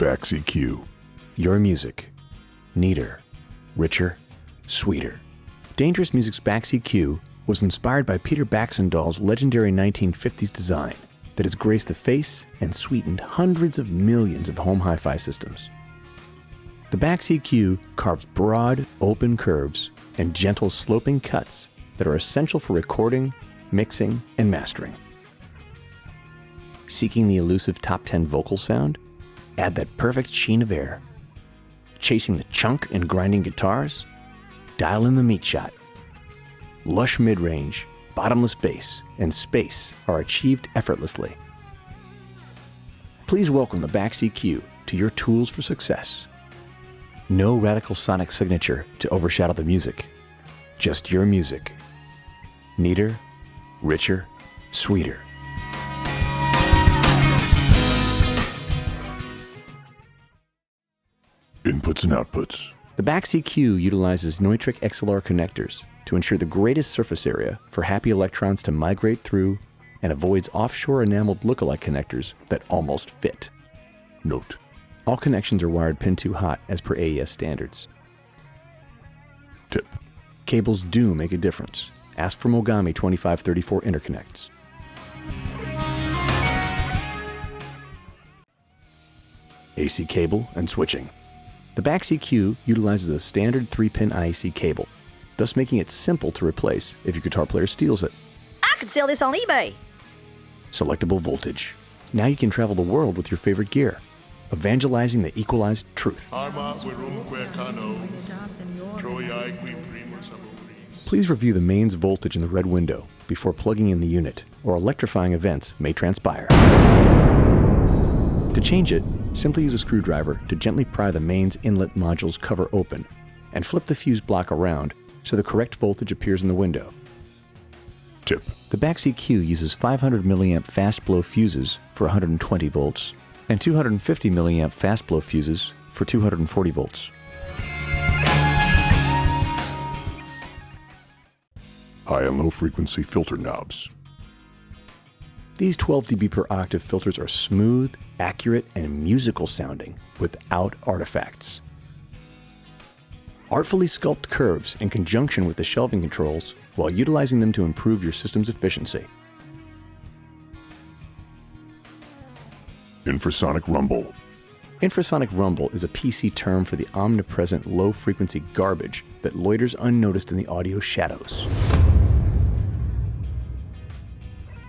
BAX EQ. Your music. Neater, richer, sweeter. Dangerous Music's BAX EQ was inspired by Peter Baxendall's legendary 1950s design that has graced the face and sweetened hundreds of millions of home hi-fi systems. The BAX EQ carves broad, open curves and gentle sloping cuts that are essential for recording, mixing, and mastering. Seeking the elusive top 10 vocal sound? Add that perfect sheen of air. Chasing the chunk and grinding guitars? Dial in the meat shot. Lush mid-range, bottomless bass, and space are achieved effortlessly. Please welcome the BAX EQ to your tools for success. No radical sonic signature to overshadow the music. Just your music. Neater, richer, sweeter. Inputs and outputs. The BAX EQ utilizes Neutrik XLR connectors to ensure the greatest surface area for happy electrons to migrate through and avoids offshore enameled lookalike connectors that almost fit. Note: all connections are wired pin 2 hot as per AES standards. Tip: cables do make a difference. Ask for Mogami 2534 interconnects. AC cable and switching. The BAX EQ utilizes a standard 3-pin IAC cable, thus making it simple to replace if your guitar player steals it. I could sell this on eBay. Selectable voltage. Now you can travel the world with your favorite gear, evangelizing the equalized truth. Please review the mains voltage in the red window before plugging in the unit, or electrifying events may transpire. To change it, simply use a screwdriver to gently pry the mains inlet module's cover open and flip the fuse block around so the correct voltage appears in the window. Tip: the BAX EQ uses 500 milliamp fast blow fuses for 120 volts and 250 milliamp fast blow fuses for 240 volts. High and low frequency filter knobs. These 12 dB per octave filters are smooth, accurate, and musical sounding without artifacts. Artfully sculpt curves in conjunction with the shelving controls while utilizing them to improve your system's efficiency. Infrasonic rumble. Infrasonic rumble is a PC term for the omnipresent low-frequency garbage that loiters unnoticed in the audio shadows.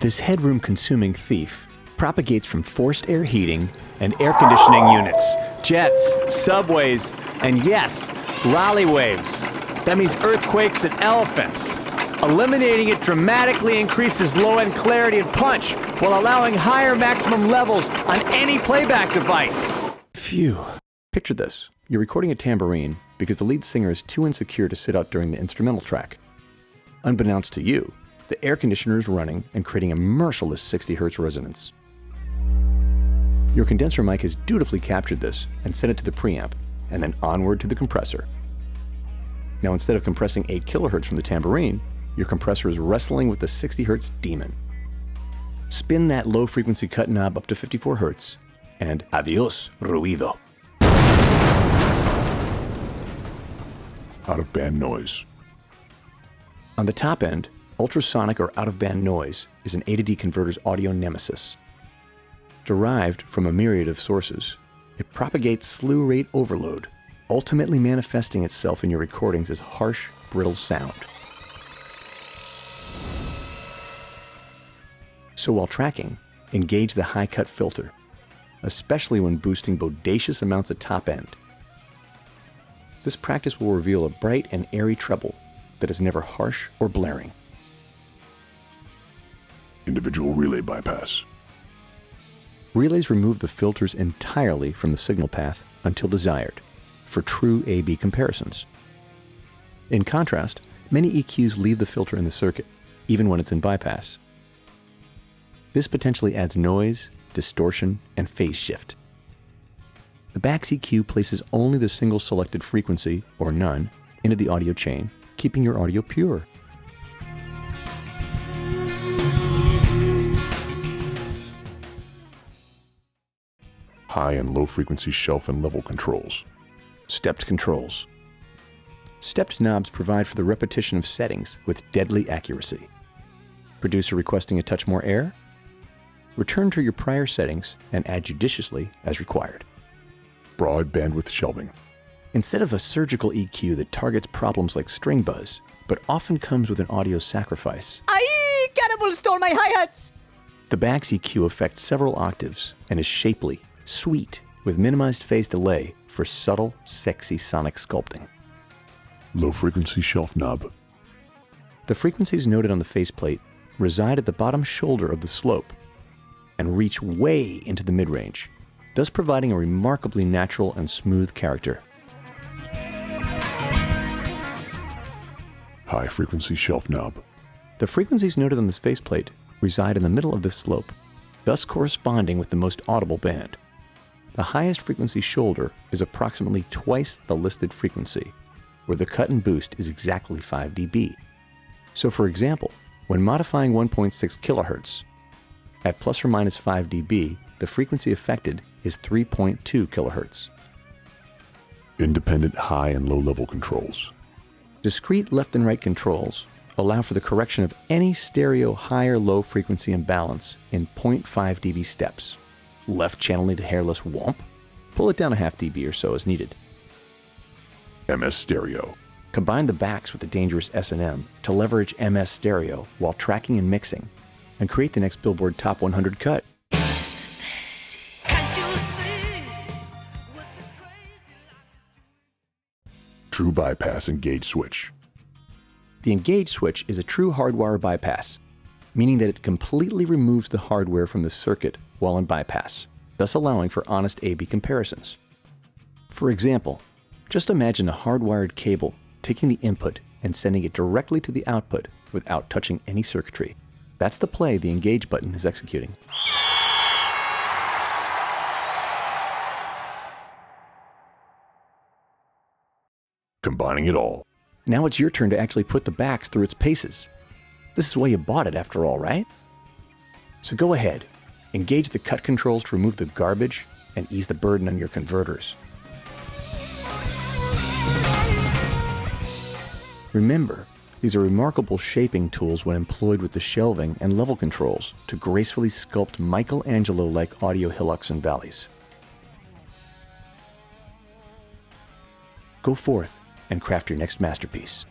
This headroom-consuming thief propagates from forced air heating and air conditioning units, jets, subways, and yes, Raleigh waves. That means earthquakes and elephants. Eliminating it dramatically increases low-end clarity and punch while allowing higher maximum levels on any playback device. Phew. Picture this. You're recording a tambourine because the lead singer is too insecure to sit out during the instrumental track. Unbeknownst to you, the air conditioner is running and creating a merciless 60 Hz resonance. Your condenser mic has dutifully captured this and sent it to the preamp, and then onward to the compressor. Now instead of compressing 8 kHz from the tambourine, your compressor is wrestling with the 60 Hz demon. Spin that low frequency cut knob up to 54 Hz, and adios ruido. Out of band noise. On the top end, ultrasonic or out-of-band noise is an A to D converter's audio nemesis. Derived from a myriad of sources, it propagates slew rate overload, ultimately manifesting itself in your recordings as harsh, brittle sound. So while tracking, engage the high-cut filter, especially when boosting bodacious amounts of top end. This practice will reveal a bright and airy treble that is never harsh or blaring. Individual relay bypass. Relays remove the filters entirely from the signal path until desired, for true A-B comparisons. In contrast, many EQs leave the filter in the circuit, even when it's in bypass. This potentially adds noise, distortion, and phase shift. The BAX EQ places only the single selected frequency, or none, into the audio chain, keeping your audio pure. high and low frequency shelf and level controls. Stepped controls. Stepped knobs provide for the repetition of settings with deadly accuracy. Producer requesting a touch more air? Return to your prior settings and add judiciously as required. Broad bandwidth shelving. Instead of a surgical EQ that targets problems like string buzz, but often comes with an audio sacrifice, Aye, cannibal stole my hi-hats! the BAX EQ affects several octaves and is shapely, sweet, with minimized phase delay for subtle, sexy sonic sculpting. Low frequency shelf knob. The frequencies noted on the faceplate reside at the bottom shoulder of the slope and reach way into the mid-range, thus providing a remarkably natural and smooth character. High frequency shelf knob. The frequencies noted on this faceplate reside in the middle of this slope, thus corresponding with the most audible band. The highest frequency shoulder is approximately twice the listed frequency, where the cut and boost is exactly 5 dB. So for example, when modifying 1.6 kHz, at plus or minus 5 dB, the frequency affected is 3.2 kHz. Independent high and low level controls. Discrete left and right controls allow for the correction of any stereo high or low frequency imbalance in 0.5 dB steps. Left channel needed hairless whomp? Pull it down a half dB or so as needed. MS stereo. Combine the BAX with the Dangerous S&M to leverage MS stereo while tracking and mixing, and create the next Billboard Top 100 cut. True bypass engage switch. The engage switch is a true hardwire bypass, meaning that it completely removes the hardware from the circuit while in bypass, thus allowing for honest A/B comparisons. For example, just imagine a hardwired cable taking the input and sending it directly to the output without touching any circuitry. That's the play the engage button is executing. Combining it all. Now it's your turn to actually put the BAX through its paces. This is why you bought it after all, right? So go ahead, engage the cut controls to remove the garbage and ease the burden on your converters. Remember, these are remarkable shaping tools when employed with the shelving and level controls to gracefully sculpt Michelangelo-like audio hillocks and valleys. Go forth and craft your next masterpiece.